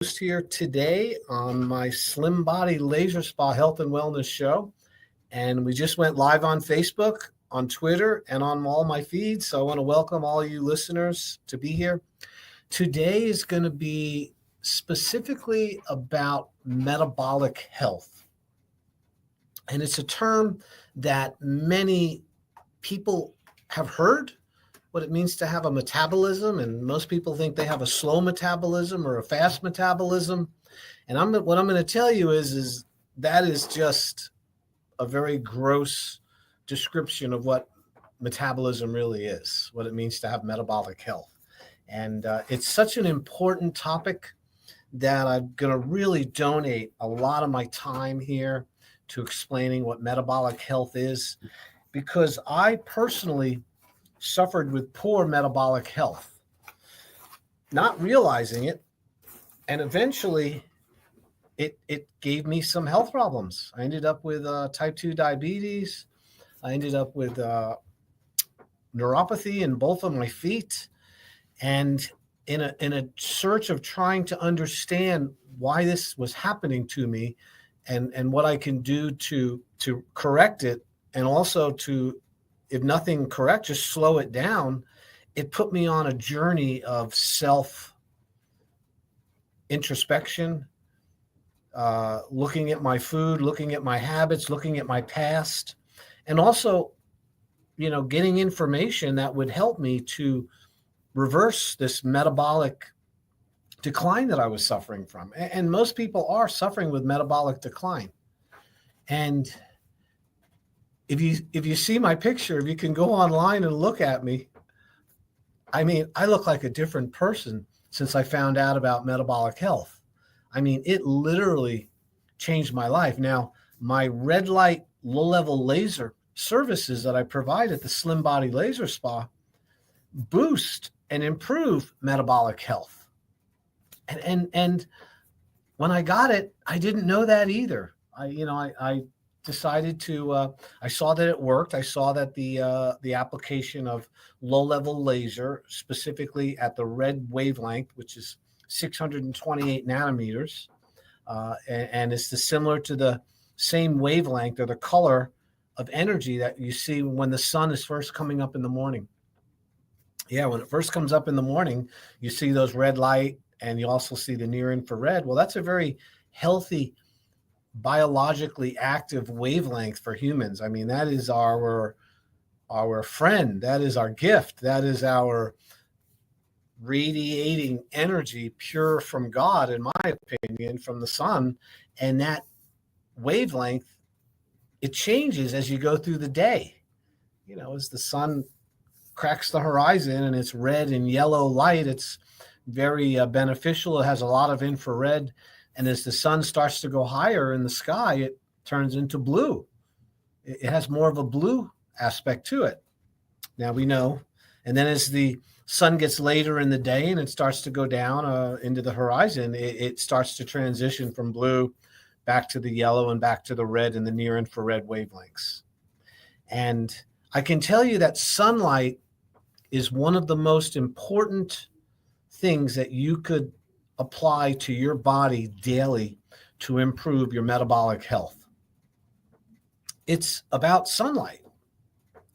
Here today on my Slim Body Laser Spa Health and Wellness Show. And we just went live on Facebook, on Twitter, and on all my feeds. So I want to welcome all you listeners to be here. Today is going to be specifically about metabolic health. And it's a term that many people have heard, what it means to have a metabolism, and most people think they have a slow metabolism or a fast metabolism. And what I'm going to tell you is that is just a very gross description of what metabolism really is, what it means to have metabolic health. And it's such an important topic that I'm going to really donate a lot of my time here to explaining what metabolic health is, because I personally suffered with poor metabolic health, not realizing it. And eventually it gave me some health problems. I ended up with type 2 diabetes. I ended up with neuropathy in both of my feet. And in a search of trying to understand why this was happening to me and what I can do to correct it, and also to, if nothing correct, just slow it down, it put me on a journey of self introspection, looking at my food, looking at my habits, looking at my past, and also, getting information that would help me to reverse this metabolic decline that I was suffering from. And most people are suffering with metabolic decline. And if you see my picture, if you can go online and look at me, I mean, I look like a different person since I found out about metabolic health. I mean, it literally changed my life. Now, my red light, low level laser services that I provide at the Slim Body Laser Spa boost and improve metabolic health. And when I got it, I didn't know that either. I decided to, I saw that it worked. I saw that the application of low-level laser, specifically at the red wavelength, which is 628 nanometers, and it's similar to the same wavelength or the color of energy that you see when the sun is first coming up in the morning. Yeah, when it first comes up in the morning, you see those red light, and you also see the near infrared. Well, that's a very healthy, biologically active wavelength for humans. I mean, that is our friend. That is our gift. That is our radiating energy, pure from God, in my opinion, from the sun. And that wavelength, it changes as you go through the day. As the sun cracks the horizon and it's red and yellow light, it's very beneficial. It has a lot of infrared. And as the sun starts to go higher in the sky, it turns into blue. It has more of a blue aspect to it. Now we know. And then as the sun gets later in the day and it starts to go down into the horizon, it starts to transition from blue back to the yellow and back to the red and the near infrared wavelengths. And I can tell you that sunlight is one of the most important things that you could apply to your body daily to improve your metabolic health. It's about sunlight.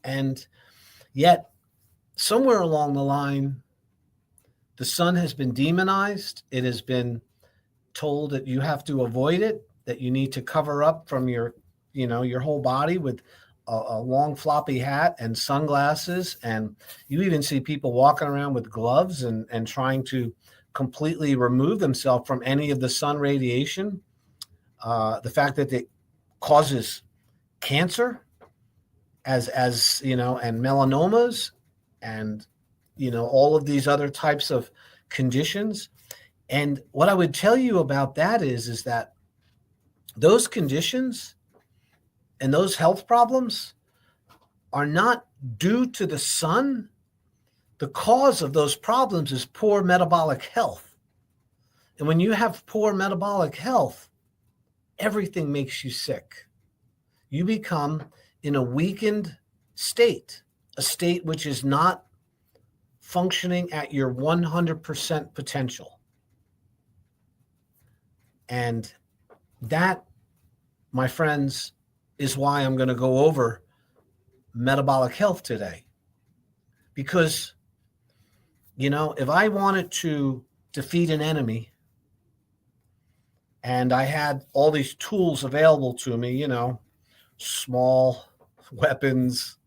And yet, somewhere along the line, the sun has been demonized. It has been told that you have to avoid it, that you need to cover up from your whole body with a long floppy hat and sunglasses. And you even see people walking around with gloves and trying to completely remove themselves from any of the sun radiation. The fact that it causes cancer and melanomas and, all of these other types of conditions. And what I would tell you about that is that those conditions and those health problems are not due to the sun. The cause of those problems is poor metabolic health. And when you have poor metabolic health, everything makes you sick. You become in a weakened state, a state which is not functioning at your 100% potential. And that, my friends, is why I'm going to go over metabolic health today. Because, if I wanted to defeat an enemy and I had all these tools available to me, small weapons,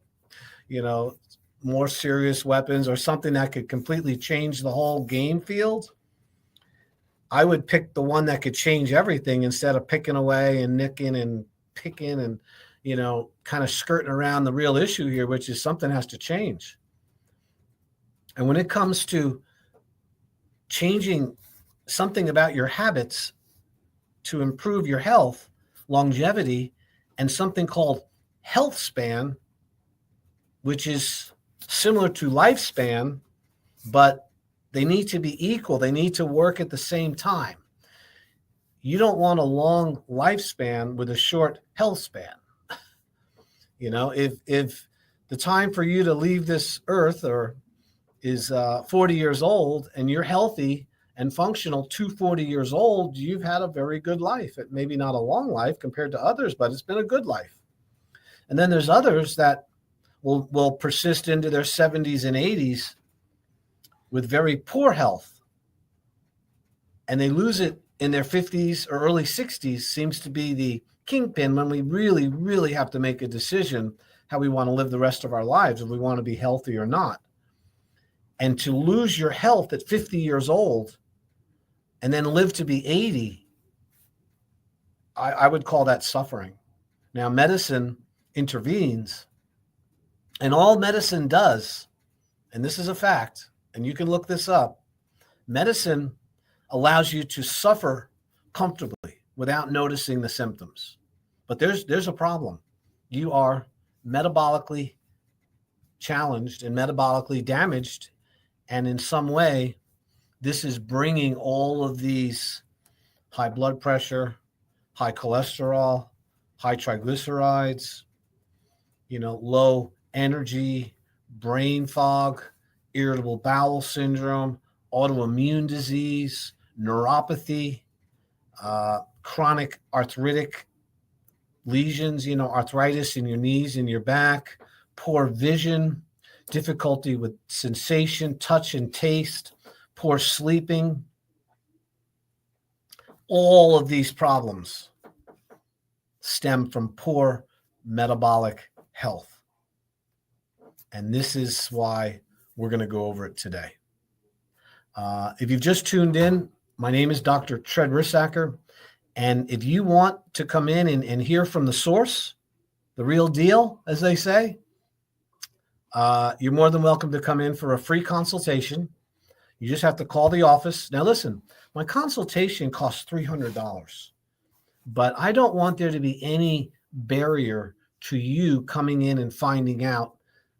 more serious weapons, or something that could completely change the whole game field, I would pick the one that could change everything instead of picking away and nicking and picking and, kind of skirting around the real issue here, which is something has to change. And when it comes to changing something about your habits to improve your health, longevity, and something called health span, which is similar to lifespan, but they need to be equal. They need to work at the same time. You don't want a long lifespan with a short health span. If the time for you to leave this earth is 40 years old and you're healthy and functional to 40 years old, you've had a very good life. It maybe not a long life compared to others, but it's been a good life. And then there's others that will persist into their 70s and 80s with very poor health. And they lose it in their 50s or early 60s, seems to be the kingpin when we really, really have to make a decision how we want to live the rest of our lives, if we want to be healthy or not. And to lose your health at 50 years old and then live to be 80, I would call that suffering. Now, medicine intervenes, and all medicine does, and this is a fact, and you can look this up, medicine allows you to suffer comfortably without noticing the symptoms. But there's a problem. You are metabolically challenged and metabolically damaged, and in some way, this is bringing all of these high blood pressure, high cholesterol, high triglycerides, low energy, brain fog, irritable bowel syndrome, autoimmune disease, neuropathy, chronic arthritic lesions, arthritis in your knees and your back, poor vision, difficulty with sensation, touch, and taste, poor sleeping. All of these problems stem from poor metabolic health. And this is why we're going to go over it today. If you've just tuned in, my name is Dr. Tread Rissacker. And if you want to come in and hear from the source, the real deal, as they say, you're more than welcome to come in for a free consultation. You just have to call the office. Now, listen, my consultation costs $300, but I don't want there to be any barrier to you coming in and finding out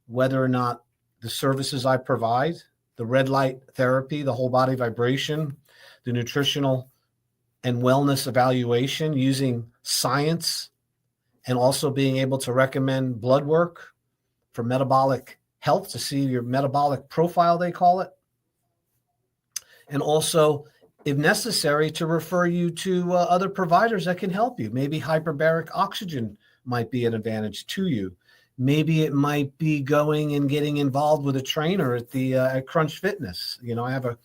whether or not the services I provide, the red light therapy, the whole body vibration, the nutritional and wellness evaluation using science, and also being able to recommend blood work for metabolic health to see your metabolic profile, they call it. And also, if necessary, to refer you to other providers that can help you. Maybe hyperbaric oxygen might be an advantage to you. Maybe it might be going and getting involved with a trainer at Crunch Fitness. I have a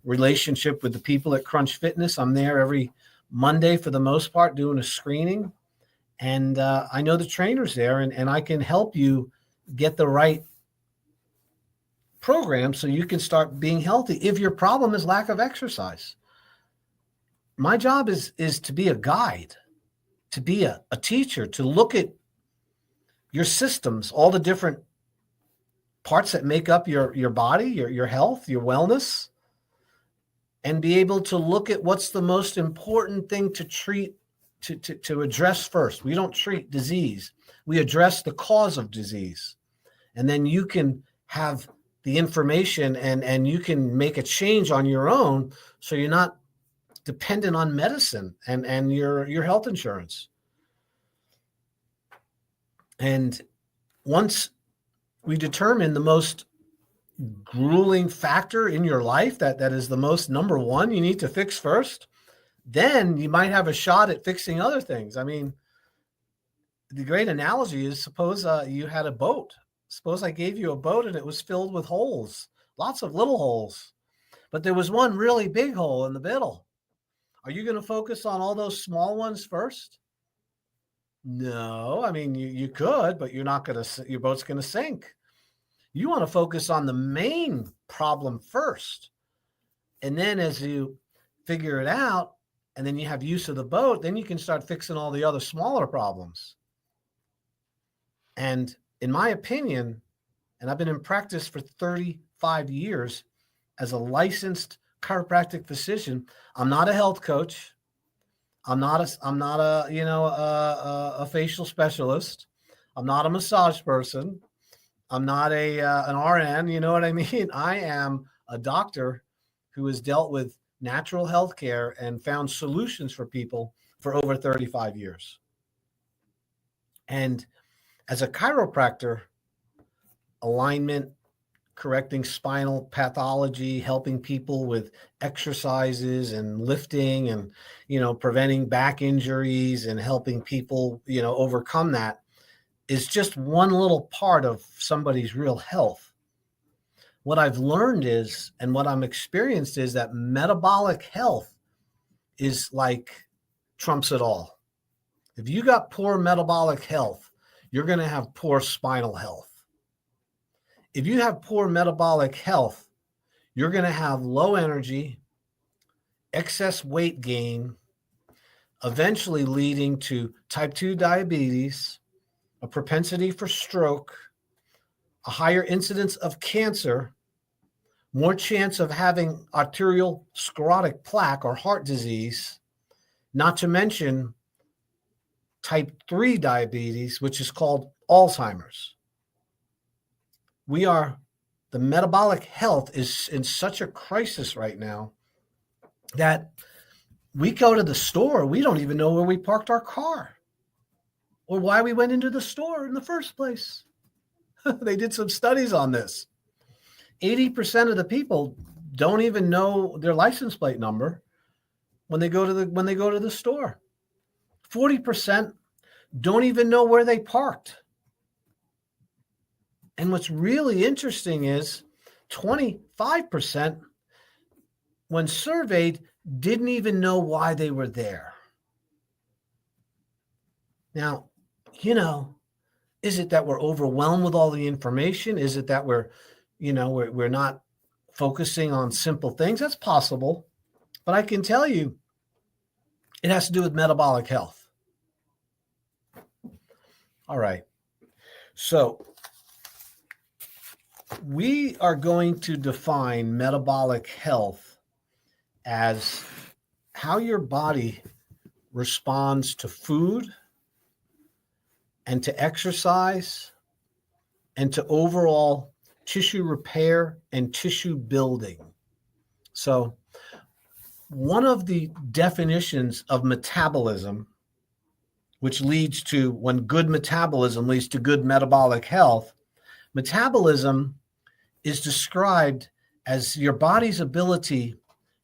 relationship with the people at Crunch Fitness. I'm there every Monday for the most part doing a screening. And I know the trainers there, and I can help you get the right program so you can start being healthy if your problem is lack of exercise. My job is to be a guide, to be a teacher, to look at your systems, all the different parts that make up your body, your health, your wellness, and be able to look at what's the most important thing to treat, to address first. We don't treat disease. We address the cause of disease. And then you can have the information and you can make a change on your own so you're not dependent on medicine and your health insurance. And once we determine the most grueling factor in your life that is the most number one you need to fix first, then you might have a shot at fixing other things. I mean, the great analogy is, suppose you had a boat. Suppose I gave you a boat and it was filled with holes, lots of little holes, but there was one really big hole in the middle. Are you going to focus on all those small ones first? No, I mean, you could, but you're not going to, your boat's going to sink. You want to focus on the main problem first. And then as you figure it out, and then you have use of the boat, then you can start fixing all the other smaller problems. And in my opinion, and I've been in practice for 35 years as a licensed chiropractic physician, I'm not a health coach. I'm not a facial specialist. I'm not a massage person. I'm not an RN. You know what I mean? I am a doctor who has dealt with natural health care and found solutions for people for over 35 years. And as a chiropractor, alignment, correcting spinal pathology, helping people with exercises and lifting and, preventing back injuries and helping people, overcome that is just one little part of somebody's real health. What I've learned is, and what I'm experienced is, that metabolic health is like trumps it all. If you got poor metabolic health, you're going to have poor spinal health. If you have poor metabolic health, you're going to have low energy, excess weight gain, eventually leading to type 2 diabetes, a propensity for stroke, a higher incidence of cancer, more chance of having arterial sclerotic plaque or heart disease, not to mention type 3 diabetes, which is called Alzheimer's. The metabolic health is in such a crisis right now that we go to the store, we don't even know where we parked our car or why we went into the store in the first place. They did some studies on this. 80% of the people don't even know their license plate number when they go to the store. 40% don't even know where they parked. And what's really interesting is 25%, when surveyed, didn't even know why they were there. Now, is it that we're overwhelmed with all the information? Is it that we're not focusing on simple things? That's possible. But I can tell you, it has to do with metabolic health. All right. So we are going to define metabolic health as how your body responds to food and to exercise and to overall tissue repair and tissue building. So one of the definitions of metabolism, which leads to, when good metabolism leads to good metabolic health, metabolism is described as your body's ability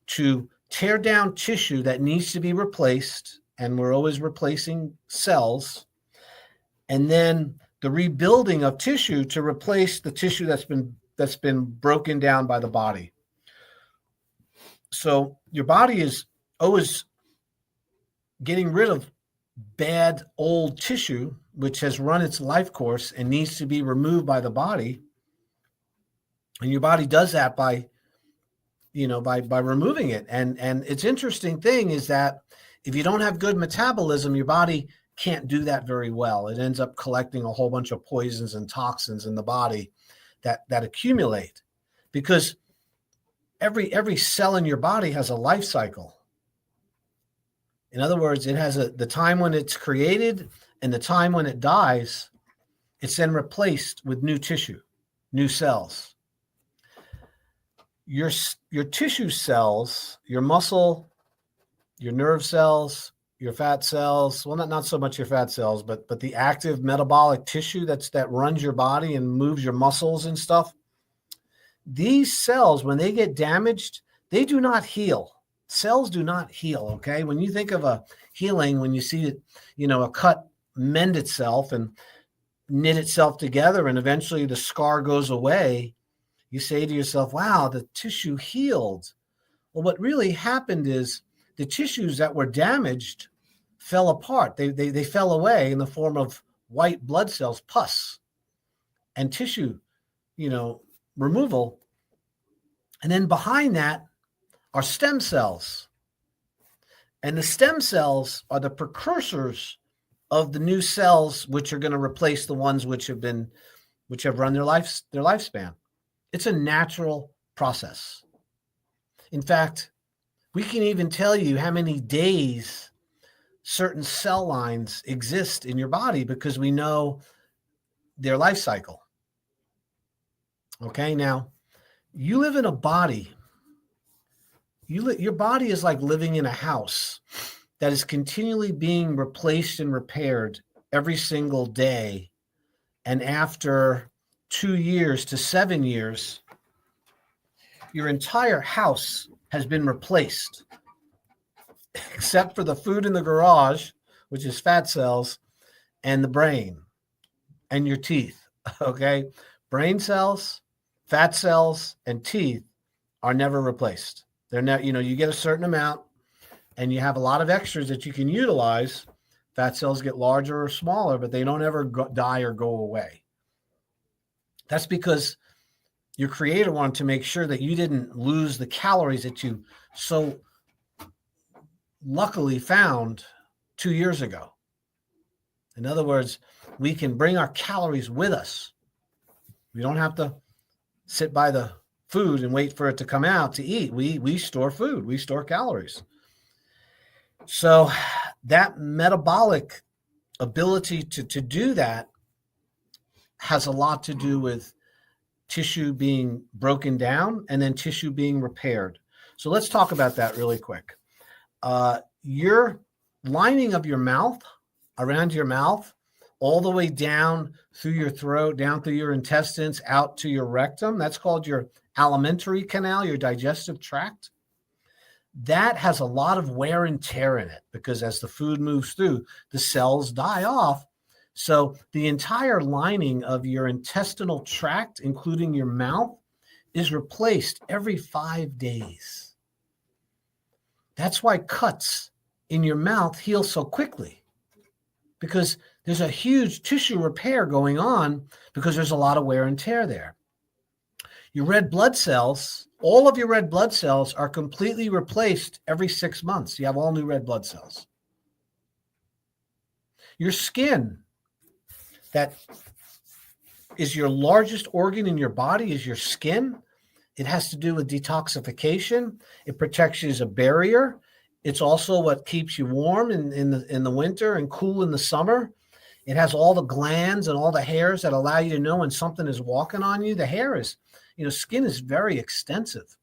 to tear down tissue that needs to be replaced, and we're always replacing cells, and then the rebuilding of tissue to replace the tissue that's been broken down by the body. So your body is always getting rid of bad old tissue, which has run its life course and needs to be removed by the body. And your body does that by removing it. And it's interesting thing is that if you don't have good metabolism, your body can't do that very well. It ends up collecting a whole bunch of poisons and toxins in the body that accumulate, because every cell in your body has a life cycle. In other words, it has the time when it's created and the time when it dies. It's then replaced with new tissue, new cells. Your tissue cells, your muscle, your nerve cells, your fat cells, well, not so much your fat cells, but the active metabolic tissue that runs your body and moves your muscles and stuff. These cells, when they get damaged, they do not heal. Cells do not heal, okay? When you think of a healing, when you see it, a cut mend itself and knit itself together and eventually the scar goes away, you say to yourself, wow, the tissue healed. Well, what really happened is the tissues that were damaged fell apart. They fell away in the form of white blood cells, pus, and tissue, removal. And then behind that are stem cells. And the stem cells are the precursors of the new cells, which are going to replace the ones which have run their lifespan. It's a natural process. In fact, we can even tell you how many days certain cell lines exist in your body because we know their life cycle. Okay, now you live in a body. Your body is like living in a house that is continually being replaced and repaired every single day. And after 2 years to 7 years, your entire house has been replaced, except for the food in the garage, which is fat cells, and the brain and your teeth. Okay? Brain cells, fat cells, and teeth are never replaced. They're not, you get a certain amount and you have a lot of extras that you can utilize. Fat cells get larger or smaller, but they don't ever die or go away. That's because your creator wanted to make sure that you didn't lose the calories that you so luckily found 2 years ago. In other words, we can bring our calories with us. We don't have to sit by the food and wait for it to come out to eat. We store food. We store calories. So that metabolic ability to do that has a lot to do with tissue being broken down and then tissue being repaired. So let's talk about that really quick. Your lining of your mouth, around your mouth, all the way down through your throat, down through your intestines, out to your rectum, that's called your alimentary canal, your digestive tract. That has a lot of wear and tear in it because as the food moves through, the cells die off. So the entire lining of your intestinal tract, including your mouth, is replaced every 5 days. That's why cuts in your mouth heal so quickly, because there's a huge tissue repair going on because there's a lot of wear and tear there. Your red blood cells, all of your red blood cells are completely replaced every 6 months. You have all new red blood cells. Your skin, that is your largest organ in your body, is your skin. It has to do with detoxification. It protects you as a barrier. It's also what keeps you warm in the winter and cool in the summer. It has all the glands and all the hairs that allow you to know when something is walking on you. The hair is, skin is very extensive.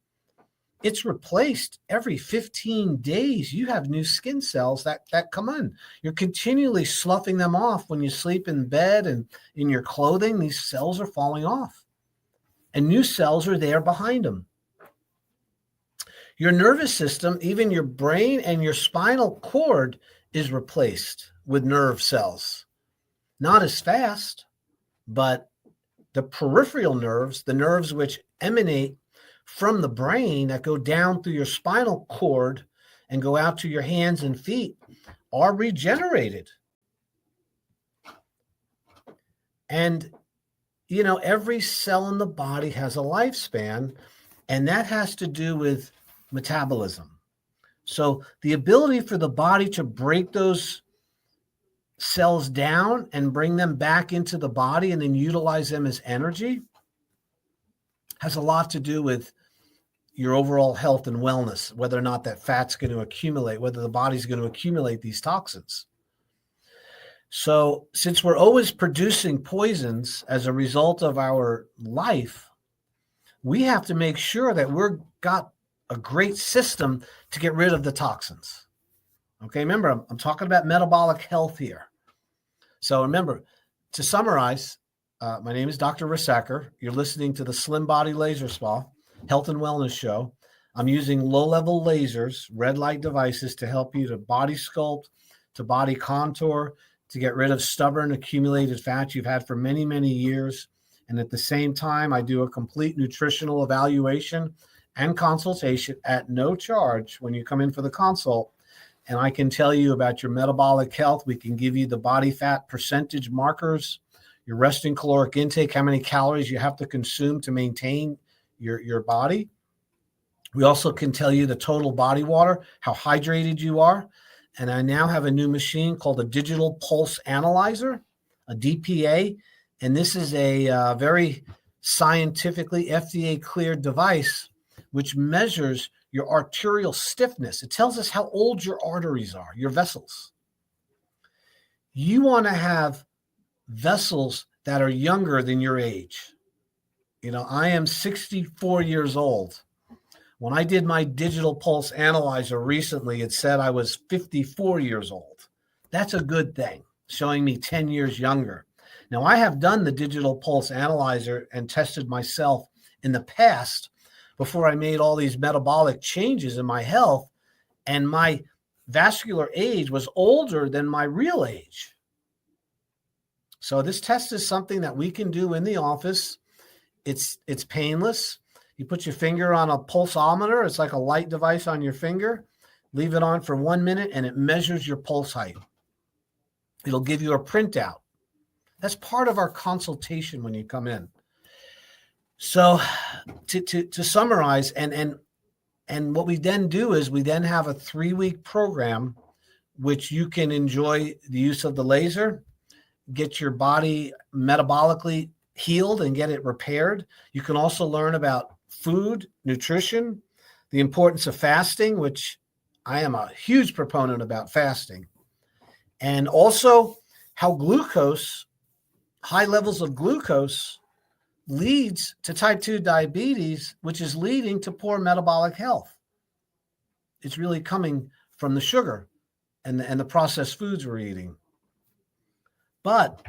It's replaced every 15 days. You have new skin cells that come in. You're continually sloughing them off when you sleep in bed and in your clothing. These cells are falling off, and new cells are there behind them. Your nervous system, even your brain and your spinal cord, is replaced with nerve cells. Not as fast, but the peripheral nerves, the nerves which emanate from the brain that go down through your spinal cord and go out to your hands and feet, are regenerated. And, every cell in the body has a lifespan, and that has to do with metabolism. So the ability for the body to break those cells down and bring them back into the body and then utilize them as energy has a lot to do with your overall health and wellness, whether or not that fat's going to accumulate, whether the body's going to accumulate these toxins. So since we're always producing poisons as a result of our life, we have to make sure that we've got a great system to get rid of the toxins. Okay, remember, I'm talking about metabolic health here. So remember, to summarize, my name is Dr. Risacker. You're listening to the Slim Body Laser Spa Health and Wellness Show. I'm using low-level lasers, red light devices to help you to body sculpt, to body contour, to get rid of stubborn accumulated fat you've had for many, many years. And at the same time, I do a complete nutritional evaluation and consultation at no charge when you come in for the consult. And I can tell you about your metabolic health. We can give you the body fat percentage markers, your resting caloric intake, how many calories you have to consume to maintain your body. We also can tell you the total body water, how hydrated you are. And I now have a new machine called a digital pulse analyzer, a DPA. And this is a very scientifically FDA cleared device, which measures your arterial stiffness. It tells us how old your arteries are, your vessels. You want to have vessels that are younger than your age. You know, I am 64 years old. When I did my digital pulse analyzer recently, it said I was 54 years old. That's a good thing, showing me 10 years younger. Now, I have done the digital pulse analyzer and tested myself in the past before I made all these metabolic changes in my health, and my vascular age was older than my real age. So this test is something that we can do in the office. It's painless. You put your finger on a pulsometer. It's like a light device on your finger. Leave it on for 1 minute, and it measures your pulse height. It'll give you a printout. That's part of our consultation when you come in. So to summarize, and what we then do is we then have a 3-week program, which you can enjoy the use of the laser, get your body metabolically healed and get it repaired. You can also learn about food, nutrition, the importance of fasting, which I am a huge proponent about fasting, and also how glucose, high levels of glucose, leads to type 2 diabetes, which is leading to poor metabolic health. It's really coming from the sugar and the processed foods we're eating. But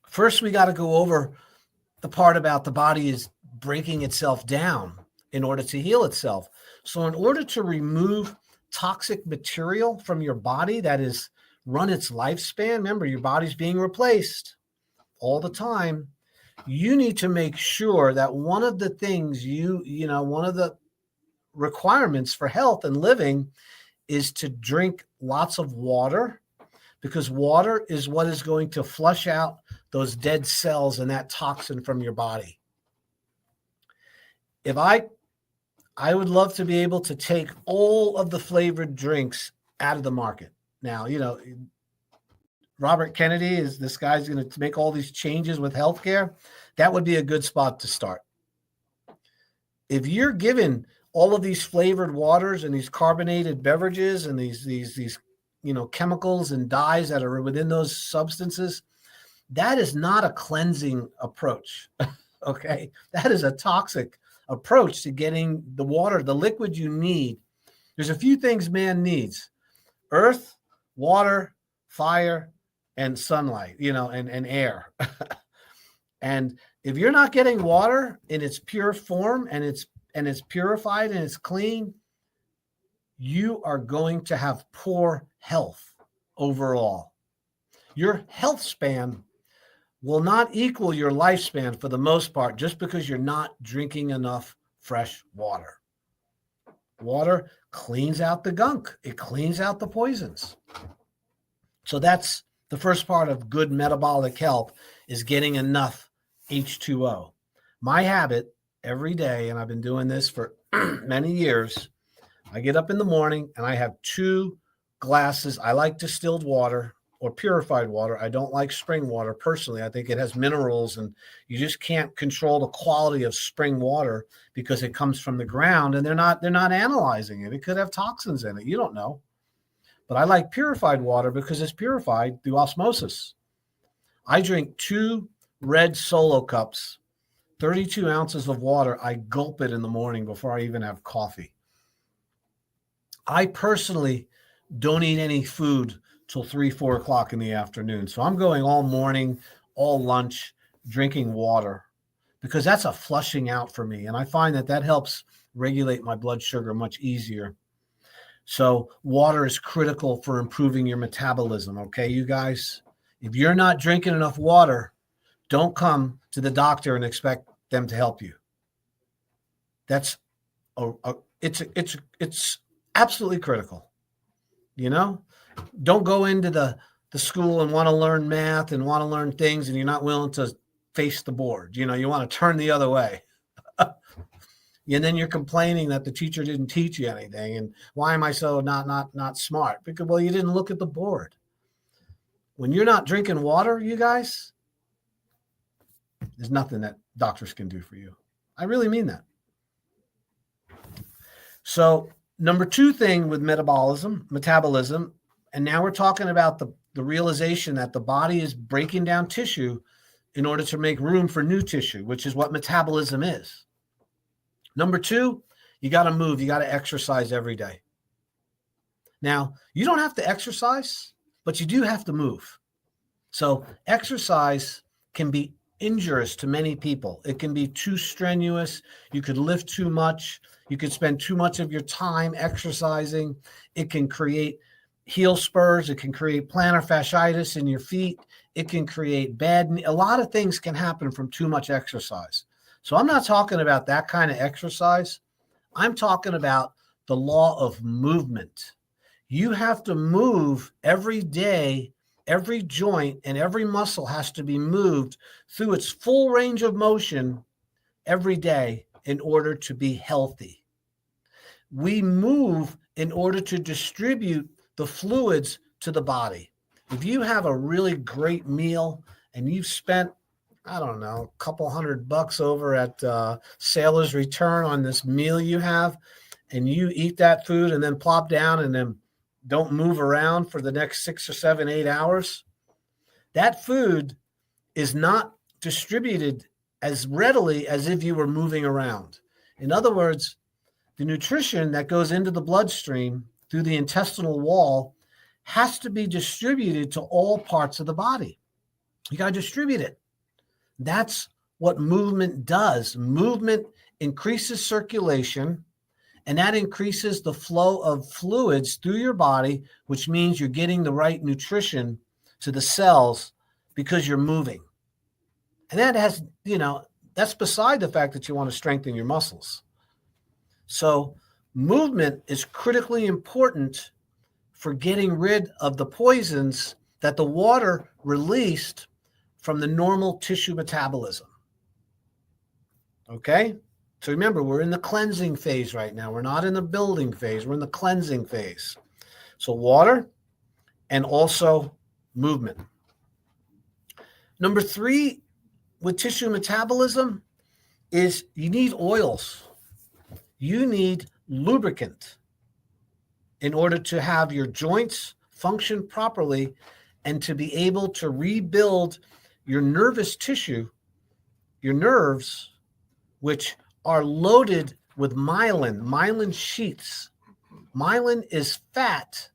first, we got to go over the part about the body is breaking itself down in order to heal itself. So in order to remove toxic material from your body that is run its lifespan, remember, your body's being replaced all the time. You need to make sure that one of the things one of the requirements for health and living is to drink lots of water, because water is what is going to flush out those dead cells and that toxin from your body. If I would love to be able to take all of the flavored drinks out of the market. Now, Robert Kennedy is this guy's going to make all these changes with healthcare. That would be a good spot to start. If you're given all of these flavored waters and these carbonated beverages and these chemicals and dyes that are within those substances, that is not a cleansing approach. Okay, that is a toxic approach to getting the water, the liquid you need. There's a few things man needs: earth, water, fire, and sunlight, and air. And if you're not getting water in its pure form and it's purified and it's clean, you are going to have poor health overall. Your health span will not equal your lifespan for the most part, just because you're not drinking enough fresh water. Water cleans out the gunk. It cleans out the poisons. So that's the first part of good metabolic health, is getting enough H2O. My habit every day, and I've been doing this for many years, I get up in the morning and I have 2 glasses. I like distilled water or purified water. I don't like spring water personally. I think it has minerals, and you just can't control the quality of spring water because it comes from the ground and they're not analyzing it. It could have toxins in it. You don't know. But I like purified water because it's purified through osmosis. I drink 2 red Solo cups, 32 ounces of water. I gulp it in the morning before I even have coffee. I personally don't eat any food till 3-4 o'clock in the afternoon. So I'm going all morning, all lunch, drinking water, because that's a flushing out for me. And I find that helps regulate my blood sugar much easier. So water is critical for improving your metabolism. Okay, you guys, if you're not drinking enough water, don't come to the doctor and expect them to help you. That's it's absolutely critical. You know, don't go into the school and want to learn math and want to learn things, and you're not willing to face the board. You know, you want to turn the other way. And then you're complaining that the teacher didn't teach you anything. And why am I so not smart? Because, well, you didn't look at the board. When you're not drinking water, you guys, there's nothing that doctors can do for you. I really mean that. So number 2 thing with metabolism, and now we're talking about the realization that the body is breaking down tissue in order to make room for new tissue, which is what metabolism is. Number 2, you got to move. You got to exercise every day. Now, you don't have to exercise, but you do have to move. So exercise can be injurious to many people. It can be too strenuous. You could lift too much. You could spend too much of your time exercising. It can create heel spurs. It can create plantar fasciitis in your feet. It can create a lot of things can happen from too much exercise. So I'm not talking about that kind of exercise. I'm talking about the law of movement. You have to move every day. Every joint and every muscle has to be moved through its full range of motion every day in order to be healthy. We move in order to distribute the fluids to the body. If you have a really great meal and you've spent, I don't know, a couple $100 over at Sailor's Return on this meal you have, and you eat that food and then plop down and then don't move around for the next 6 or 7, 8 hours, that food is not distributed as readily as if you were moving around. In other words, the nutrition that goes into the bloodstream through the intestinal wall has to be distributed to all parts of the body. You got to distribute it. That's what movement does. Movement increases circulation, and that increases the flow of fluids through your body, which means you're getting the right nutrition to the cells because you're moving. And that has, that's beside the fact that you want to strengthen your muscles. So movement is critically important for getting rid of the poisons that the water released from the normal tissue metabolism. Okay? So remember, we're in the cleansing phase right now. We're not in the building phase. We're in the cleansing phase. So water and also movement. Number 3 with tissue metabolism is you need oils. You need lubricant in order to have your joints function properly and to be able to rebuild your nervous tissue, your nerves, which are loaded with myelin sheaths. Myelin is fat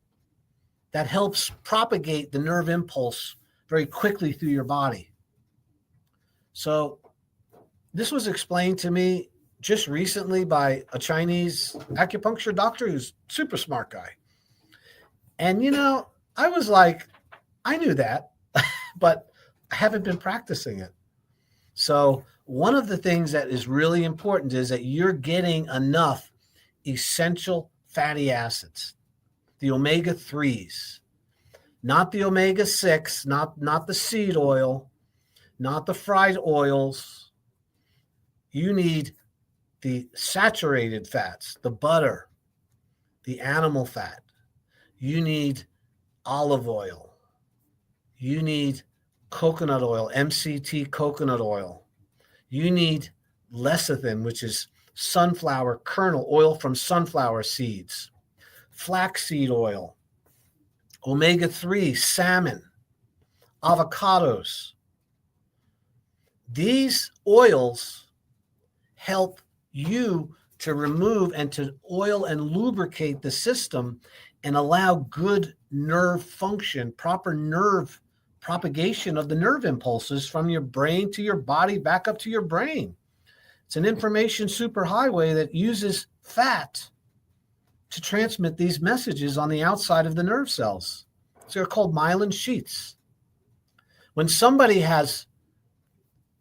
that helps propagate the nerve impulse very quickly through your body. So this was explained to me just recently by a Chinese acupuncture doctor who's a super smart guy. And, I was like, I knew that, but I haven't been practicing it. So one of the things that is really important is that you're getting enough essential fatty acids, the omega-3s, not the omega-6, not the seed oil, not the fried oils. You need the saturated fats, the butter, the animal fat. You need olive oil. You need coconut oil, MCT coconut oil. You need lecithin, which is sunflower kernel, oil from sunflower seeds, flaxseed oil, omega-3, salmon, avocados. These oils help you to remove and to oil and lubricate the system and allow good nerve function, proper nerve propagation of the nerve impulses from your brain to your body back up to your brain. It's an information superhighway that uses fat to transmit these messages on the outside of the nerve cells. So they're called myelin sheaths. When somebody has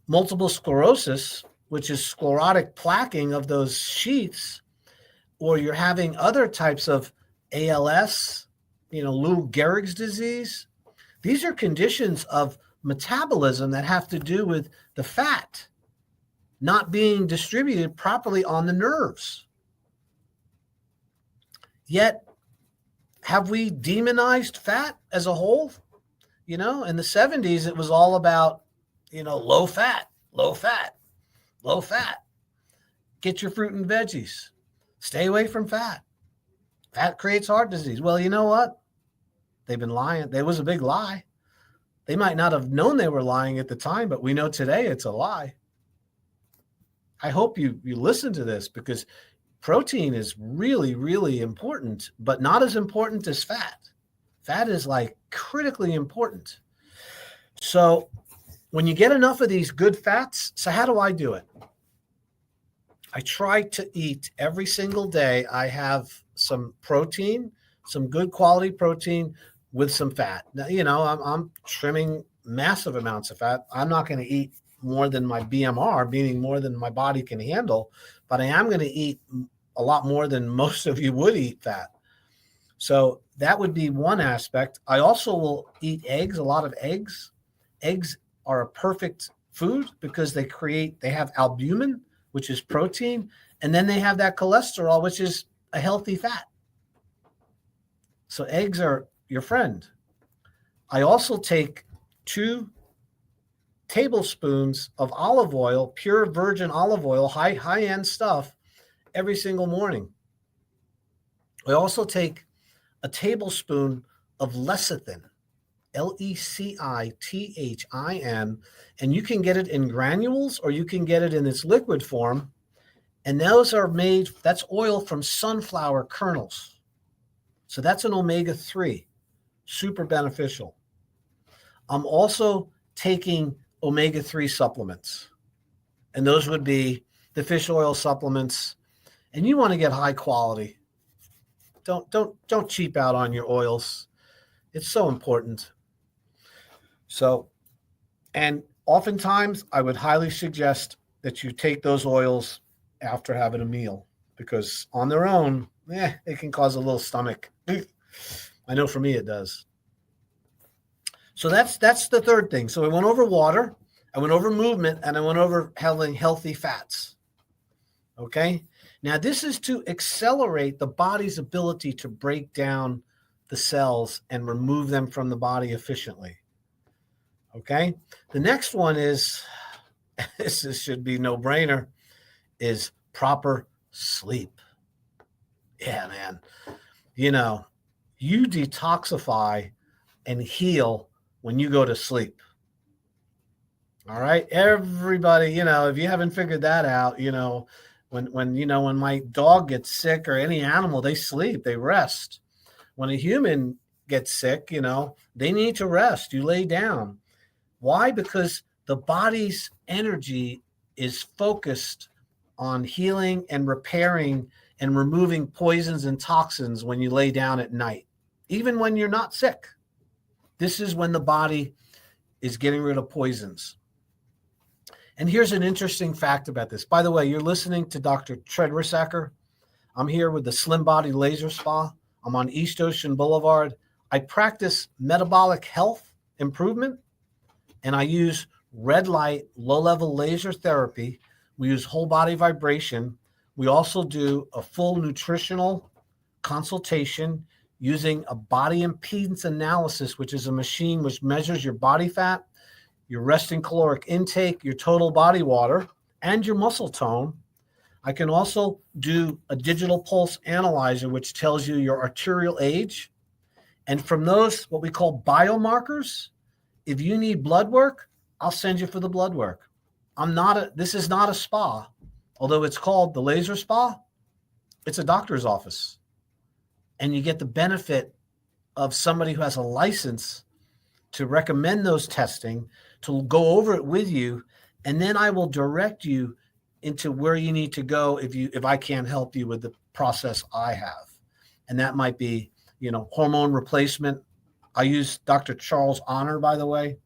multiple sclerosis, which is sclerotic plaquing of those sheaths, or you're having other types of ALS, Lou Gehrig's disease, these are conditions of metabolism that have to do with the fat not being distributed properly on the nerves. Yet, have we demonized fat as a whole? In the 70s, it was all about, low fat, low fat, low fat. Get your fruit and veggies. Stay away from fat. Fat creates heart disease. Well, you know what? They've been lying. There was a big lie. They might not have known they were lying at the time, but we know today it's a lie. I hope you listen to this, because protein is really, really important, but not as important as fat. Fat is like critically important. So when you get enough of these good fats, so how do I do it? I try to eat every single day. I have some protein, some good quality protein with some fat. Now, I'm trimming massive amounts of fat. I'm not going to eat more than my BMR, meaning more than my body can handle, but I am going to eat a lot more than most of you would eat fat. So that would be one aspect. I also will eat eggs, a lot of eggs. Eggs are a perfect food because they have albumin, which is protein, and then they have that cholesterol, which is a healthy fat. So eggs are your friend. I also take 2 tablespoons of olive oil, pure virgin olive oil, high-end stuff, every single morning. I also take a tablespoon of lecithin, Lecithin, and you can get it in granules or you can get it in its liquid form. And that's oil from sunflower kernels. So that's an omega-3, super beneficial. I'm also taking omega-3 supplements, and those would be the fish oil supplements. And you want to get high quality. Don't cheap out on your oils. It's so important. So, and oftentimes I would highly suggest that you take those oils after having a meal, because on their own, it can cause a little stomach. I know for me it does. So that's the third thing. So I went over water, I went over movement, and I went over having healthy fats. Okay? Now, this is to accelerate the body's ability to break down the cells and remove them from the body efficiently. Okay? The next one is, this should be no-brainer, is proper sleep. Yeah, man. You detoxify and heal when you go to sleep. All right? Everybody, if you haven't figured that out, when my dog gets sick, or any animal, they sleep, they rest. When a human gets sick, they need to rest. You lay down. Why? Because the body's energy is focused on healing and repairing and removing poisons and toxins when you lay down at night, even when you're not sick. This is when the body is getting rid of poisons. And here's an interesting fact about this. By the way, you're listening to Dr. Treadwersacker. I'm here with the Slim Body Laser Spa. I'm on East Ocean Boulevard. I practice metabolic health improvement, and I use red light, low-level laser therapy. We use whole body vibration. We also do a full nutritional consultation using a body impedance analysis, which is a machine which measures your body fat, your resting caloric intake, your total body water, and your muscle tone. I can also do a digital pulse analyzer, which tells you your arterial age. And from those, what we call biomarkers, if you need blood work, I'll send you for the blood work. This is not a spa, although it's called the laser spa. It's a doctor's office. And you get the benefit of somebody who has a license to recommend those testing, to go over it with you, and then I will direct you into where you need to go if I can't help you with the process I have. And that might be, hormone replacement. I use Dr. Charles Honor, by the way.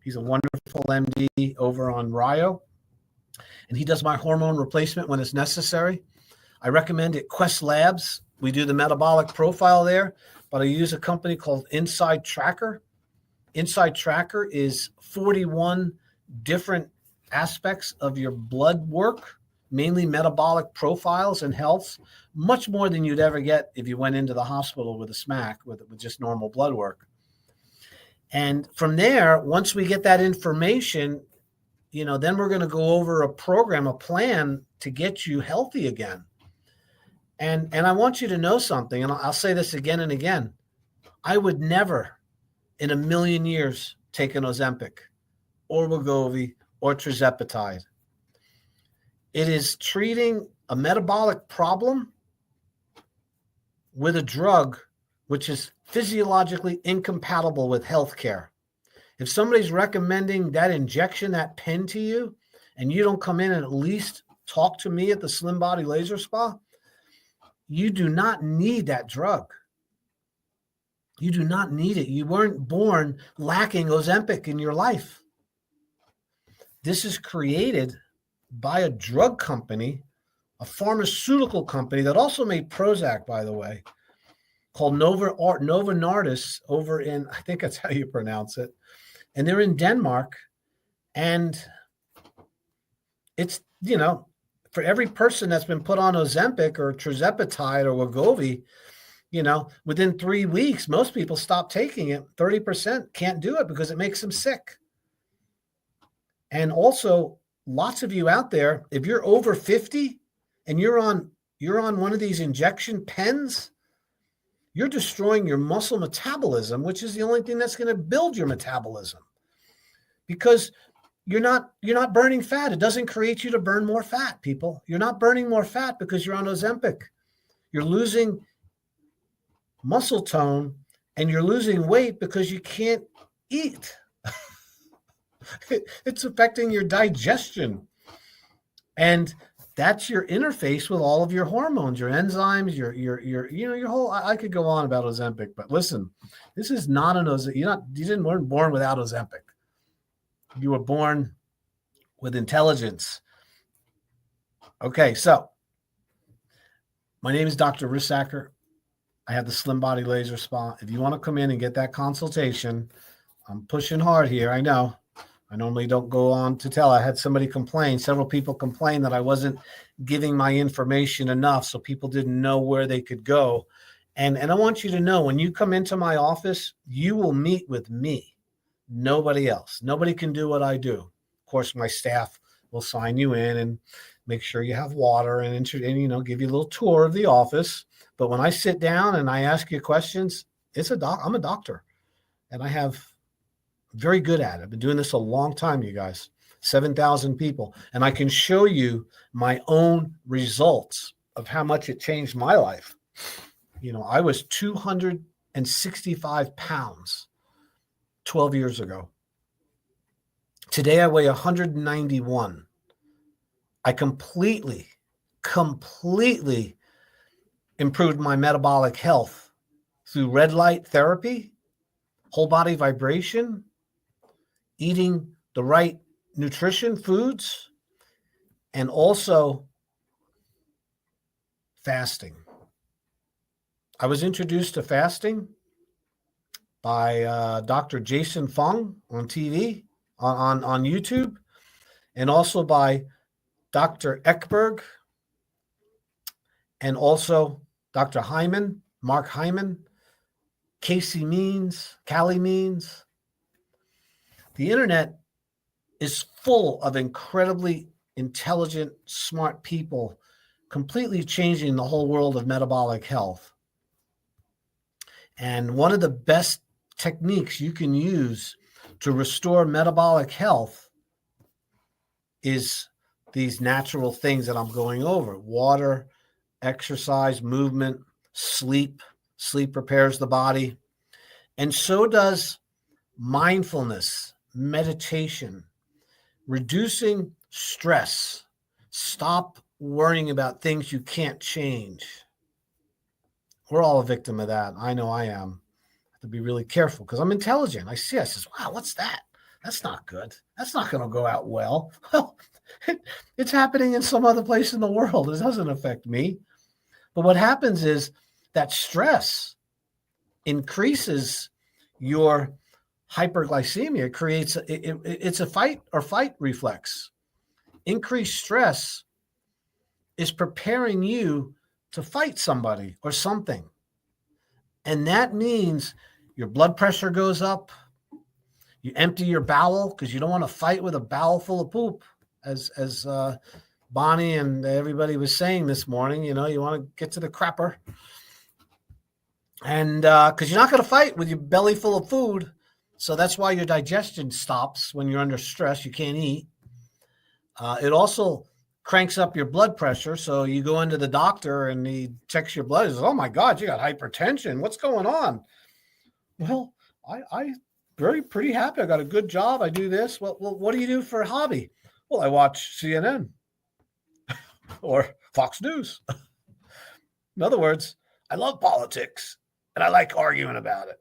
He's a wonderful MD over on Rio, and he does my hormone replacement when it's necessary. I recommend it. Quest Labs. We do the metabolic profile there, but I use a company called Inside Tracker. Inside Tracker is 41 different aspects of your blood work, mainly metabolic profiles and health, much more than you'd ever get if you went into the hospital with a SMAC with just normal blood work. And from there, once we get that information, then we're going to go over a program, a plan to get you healthy again. And I want you to know something, and I'll say this again and again. I would never in a million years take an Ozempic or Wegovy or tirzepatide. It is treating a metabolic problem with a drug which is physiologically incompatible with healthcare. If somebody's recommending that injection, that pen to you, and you don't come in and at least talk to me at the Slim Body Laser Spa, you do not need that drug. You do not need it. You weren't born lacking Ozempic in your life. This is created by a drug company, a pharmaceutical company that also made Prozac, by the way, called Novo Nordisk over in, I think that's how you pronounce it. And they're in Denmark. And it's, for every person that's been put on Ozempic or tirzepatide or Wegovy, within 3 weeks, most people stop taking it. 30% can't do it because it makes them sick. And also, lots of you out there, if you're over 50 and you're on one of these injection pens, you're destroying your muscle metabolism, which is the only thing that's going to build your metabolism, because you're not burning fat. It doesn't create you to burn more fat, people. You're not burning more fat because you're on Ozempic. You're losing muscle tone and you're losing weight because you can't eat. It's affecting your digestion. And that's your interface with all of your hormones, your enzymes, your whole, I could go on about Ozempic, but listen, this is not an Ozempic. You weren't born without Ozempic. You were born with intelligence. Okay, so my name is Dr. Rissacker. I have the Slim Body Laser Spa. If you want to come in and get that consultation, I'm pushing hard here. I know. I normally don't go on to tell. I had somebody complain. Several people complain that I wasn't giving my information enough, so people didn't know where they could go. And I want you to know, when you come into my office, you will meet with me. Nobody else. Nobody can do what I do. Of course, my staff will sign you in and make sure you have water and give you a little tour of the office. But when I sit down and I ask you questions, I'm a doctor, and I have very good at it. I've been doing this a long time, you guys. 7,000 people, and I can show you my own results of how much it changed my life. I was 265 pounds 12 years ago. Today I weigh 191. I completely improved my metabolic health through red light therapy, whole body vibration, eating the right nutrition foods, and also fasting. I was introduced to fasting by Dr. Jason Fung on TV, on YouTube, and also by Dr. Ekberg, and also Dr. Hyman, Mark Hyman, Callie Means. The internet is full of incredibly intelligent, smart people, completely changing the whole world of metabolic health. And one of the best techniques you can use to restore metabolic health is these natural things that I'm going over: water, exercise, movement, sleep. Sleep repairs the body. And so does mindfulness, meditation, reducing stress, Stop worrying about things you can't change. We're all a victim of that. I know I am. I have to be really careful because I'm intelligent. I says, wow, what's that? That's not good. That's not going to go out well. Well, it's happening in some other place in the world. It doesn't affect me. But what happens is that stress increases your hyperglycemia. It's a fight or fight reflex. Increased stress is preparing you to fight somebody or something. And that means your blood pressure goes up. You empty your bowel because you don't want to fight with a bowel full of poop, as Bonnie and everybody was saying this morning. You want to get to the crapper. And because you're not going to fight with your belly full of food. So that's why your digestion stops when you're under stress. You can't eat. It also cranks up your blood pressure. So you go into the doctor and he checks your blood. He says, oh my God, you got hypertension. What's going on? Well, I pretty happy. I got a good job. I do this. Well, what do you do for a hobby? Well, I watch CNN or Fox News. In other words, I love politics and I like arguing about it.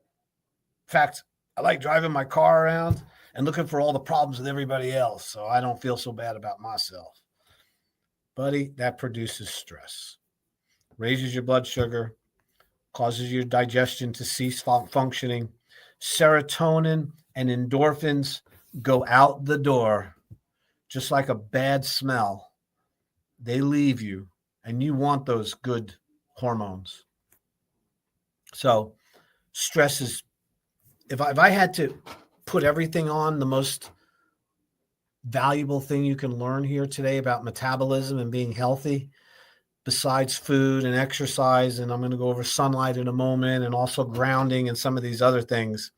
In fact, I like driving my car around and looking for all the problems with everybody else so I don't feel so bad about myself. Buddy, that produces stress, raises your blood sugar, causes your digestion to cease functioning. Serotonin and endorphins go out the door just like a bad smell. They leave you, and you want those good hormones. So stress is, if I had to put everything on, the most valuable thing you can learn here today about metabolism and being healthy, besides food and exercise, and I'm going to go over sunlight in a moment, and also grounding and some of these other things,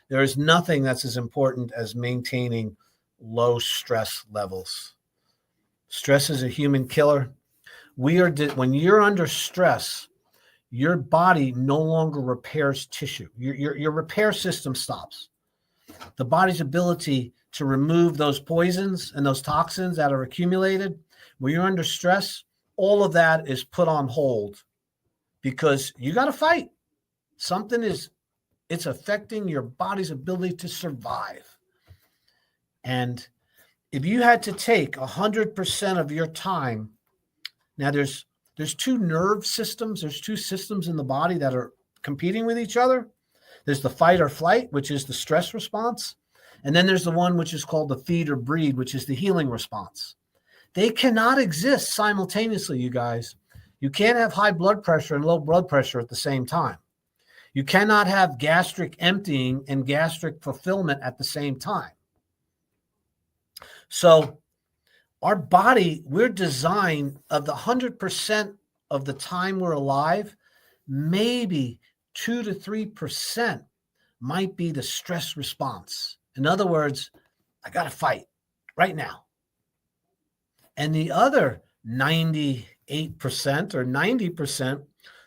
there is nothing that's as important as maintaining low stress levels. Stress is a human killer. When you're under stress, your body no longer repairs tissue. Your repair system stops. The body's ability to remove those poisons and those toxins that are accumulated, when you're under stress, all of that is put on hold because you got to fight. It's affecting your body's ability to survive. And if you had to take 100% of your time, now there's two nerve systems. There's two systems in the body that are competing with each other. There's the fight or flight, which is the stress response. And then there's the one which is called the feed or breed, which is the healing response. They cannot exist simultaneously, you guys. You can't have high blood pressure and low blood pressure at the same time. You cannot have gastric emptying and gastric fulfillment at the same time. So our body, we're designed of the 100% of the time we're alive, maybe 2 to 3% might be the stress response. In other words, I got to fight right now. And the other 98% or 90%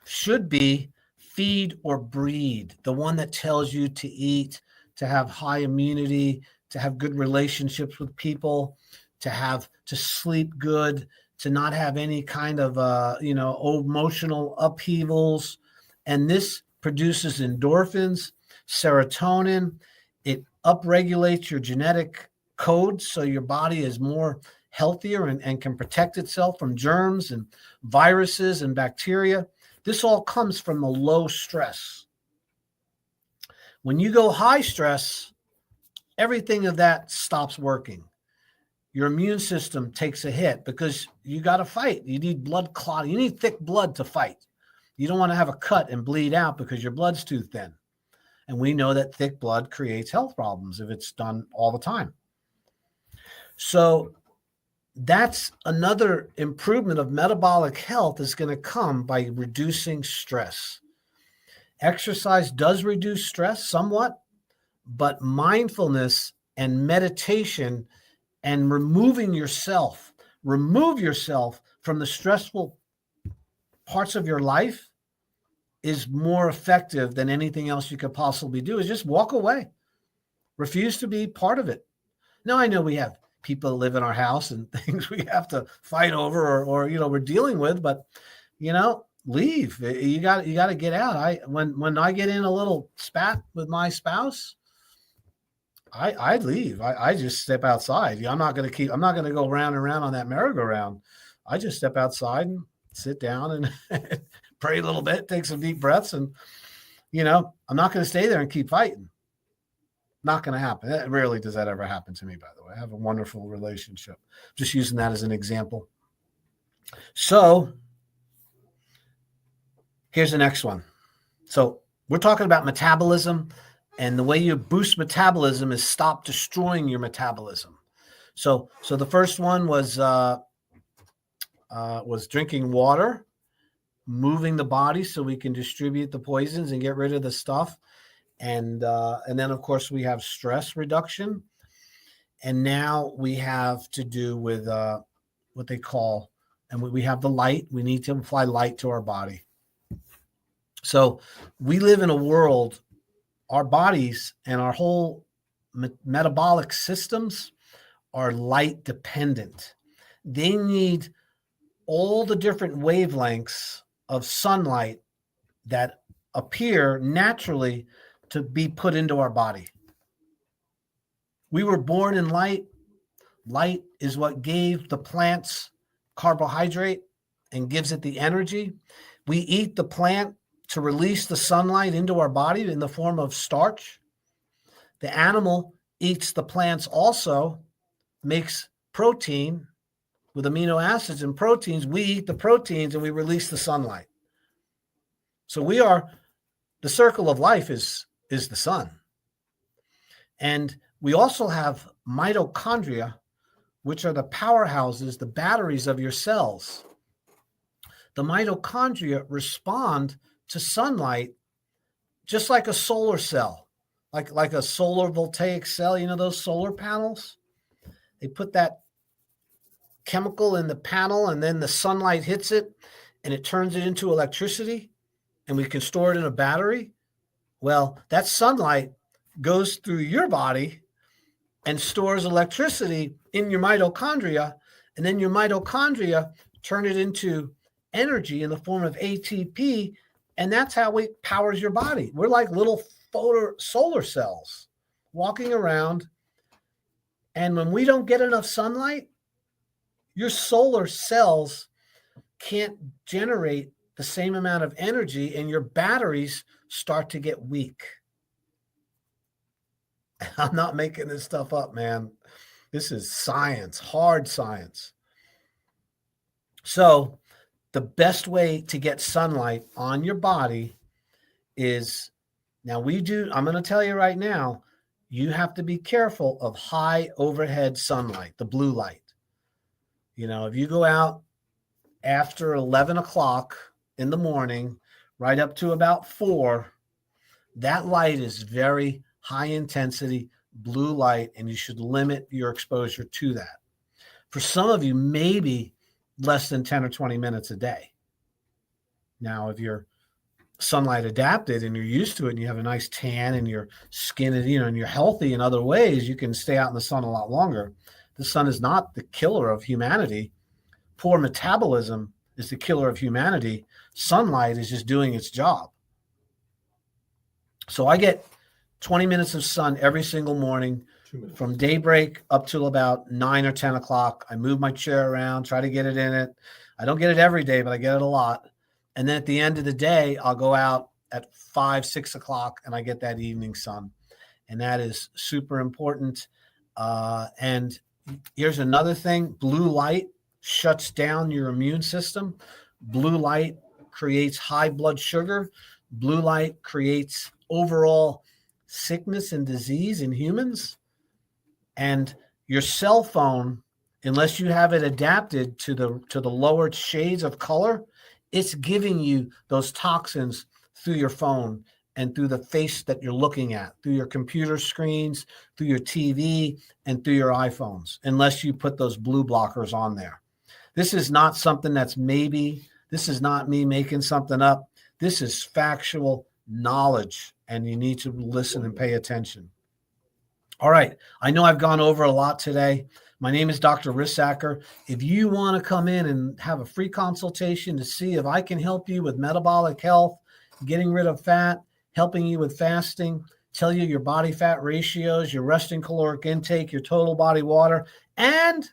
should be feed or breed, the one that tells you to eat, to have high immunity, to have good relationships with people, to sleep good, to not have any kind of emotional upheavals. And this produces endorphins, serotonin. It upregulates your genetic code so your body is more healthier and can protect itself from germs and viruses and bacteria. This all comes from the low stress. When you go high stress, everything of that stops working. Your immune system takes a hit because you got to fight. You need blood clotting. You need thick blood to fight. You don't want to have a cut and bleed out because your blood's too thin. And we know that thick blood creates health problems if it's done all the time. So that's another improvement of metabolic health is going to come by reducing stress. Exercise does reduce stress somewhat, but mindfulness and meditation and remove yourself from the stressful parts of your life is more effective than anything else you could possibly do. Is just walk away. Refuse to be part of it. Now, I know we have people that live in our house and things we have to fight over or we're dealing with, but leave. You got to get out. When I get in a little spat with my spouse, I leave. I just step outside. I'm not going to go round and round on that merry-go-round. I just step outside and sit down and pray a little bit, take some deep breaths. And, I'm not going to stay there and keep fighting. Not going to happen. Rarely does that ever happen to me, by the way. I have a wonderful relationship. Just using that as an example. So here's the next one. So we're talking about metabolism, and the way you boost metabolism is stop destroying your metabolism. So the first one was drinking water, moving the body so we can distribute the poisons and get rid of the stuff. And then, of course, we have stress reduction. And now we have to do with what they call, and we have the light. We need to apply light to our body. So we live in a world, our bodies and our whole metabolic systems are light dependent. They need all the different wavelengths of sunlight that appear naturally to be put into our body. We were born in light. Light is what gave the plants carbohydrate and gives it the energy. We eat the plant to release the sunlight into our body in the form of starch. The animal eats the plants also, makes protein with amino acids and proteins. We eat the proteins and we release the sunlight. So the circle of life is the sun. And we also have mitochondria, which are the powerhouses, the batteries of your cells. The mitochondria respond to sunlight just like a solar cell, like a solar voltaic cell, those solar panels. They put that chemical in the panel and then the sunlight hits it and it turns it into electricity and we can store it in a battery. Well, that sunlight goes through your body and stores electricity in your mitochondria, and then your mitochondria turn it into energy in the form of ATP, and that's how it powers your body. We're like little solar cells walking around, and when we don't get enough sunlight, your solar cells can't generate the same amount of energy, and your batteries start to get weak. I'm not making this stuff up, man. This is science, hard science. So the best way to get sunlight on your body is, I'm going to tell you right now, you have to be careful of high overhead sunlight, the blue light. If you go out after 11 o'clock in the morning, right up to about 4, that light is very high intensity blue light, and you should limit your exposure to that. For some of you, maybe less than 10 or 20 minutes a day. Now, if you're sunlight adapted and you're used to it and you have a nice tan and your skin is, and you're healthy in other ways, you can stay out in the sun a lot longer. The sun is not the killer of humanity. Poor metabolism is the killer of humanity. Sunlight is just doing its job. So I get 20 minutes of sun every single morning from daybreak up till about 9 or 10 o'clock. I move my chair around, try to get it in it. I don't get it every day, but I get it a lot. And then at the end of the day, I'll go out at 5, 6 o'clock and I get that evening sun. And that is super important. And here's another thing. Blue light shuts down your immune system. Blue light creates high blood sugar. Blue light creates overall sickness and disease in humans. And your cell phone, unless you have it adapted to the lower shades of color, it's giving you those toxins through your phone and through the face that you're looking at, through your computer screens, through your TV, and through your iPhones, unless you put those blue blockers on there. This is not something that's maybe. This is not me making something up. This is factual knowledge, and you need to listen and pay attention. All right. I know I've gone over a lot today, My name is Dr. Rissacker. If you want to come in and have a free consultation to see if I can help you with metabolic health, getting rid of fat, helping you with fasting, tell you your body fat ratios, your resting caloric intake, your total body water, and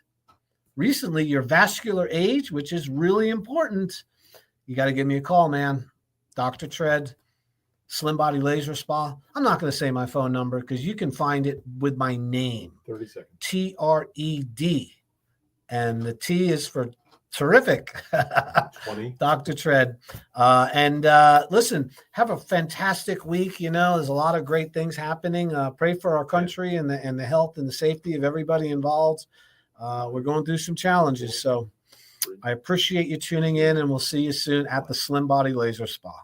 recently your vascular age, which is really important, you got to give me a call, man. Dr. Tread, Slim Body Laser Spa. I'm not going to say my phone number because you can find it with my name. 30 seconds. TRED. And the T is for terrific. 20. Dr. Tread. Listen, have a fantastic week. You know, there's a lot of great things happening. Pray for our country and the health and the safety of everybody involved. We're going through some challenges. So I appreciate you tuning in, and we'll see you soon at the Slim Body Laser Spa.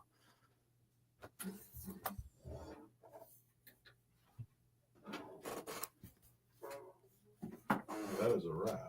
That is a wrap.